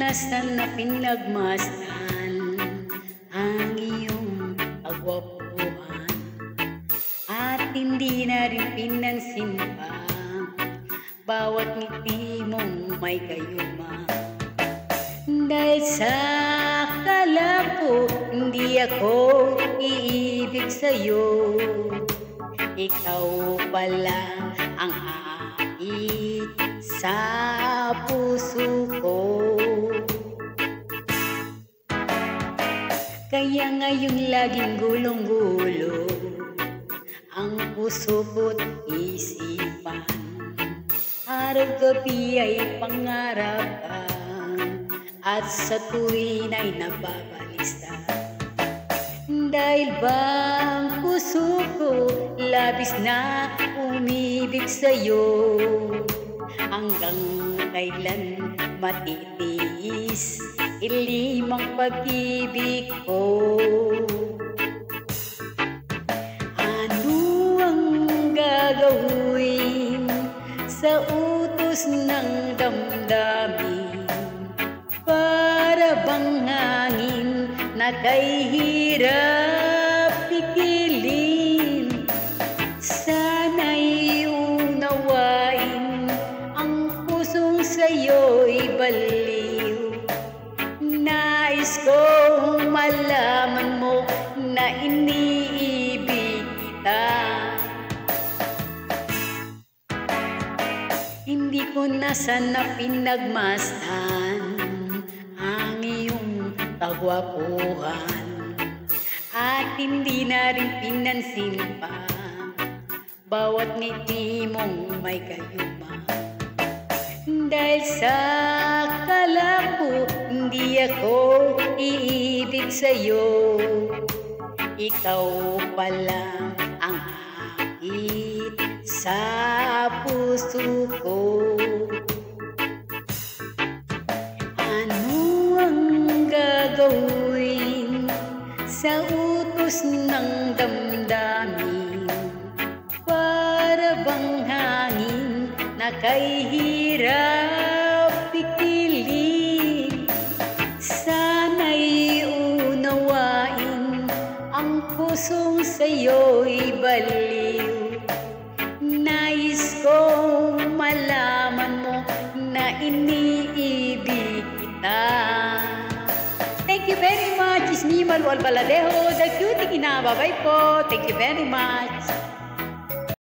nasan na pinagmasdan ang iyong kagwapuhan, at hindi na rin pinansin pa bawat ngiti mong may gayuma. Dahil sa akala ko hindi ako iibig sa'yo, ikaw pala ang ait sa puso ko. Kaya ngayon laging gulong-gulo ang puso ko't isipan, araw-gabi ay pangarapan, at sa tuwin ay nababalista. Dahil ba ang puso ko labis na umibig sa'yo, hanggang kailan matitiis ilimang pag-ibig ko? Ano ang gagawin sa utos ng damdamin? Para bang hangin na kay hirap pigilin? Sana'y unawain ang pusong sa'yo'y baliw. Nais kong malaman mo na iniibig kita. Hindi ko na sana pinagmasdan ang iyong kagwapuhan, at hindi na rin pinansin pa bawat ngiti mong may gayuma. Dahil sa akala ko hindi ako iibig sa'yo, ikaw pala ang ait sa puso ko. Ano ang gagawin sa utos ng damdamin? Para bang hangin na kay hirap pigilin? Sana'y unawain ang pusong sa'yo'y baliw. Nais kong malaman mo na iniibig kita. Thank you very much. It's me, Malu Albaladejo, the cutie kinababay po. Thank you very much.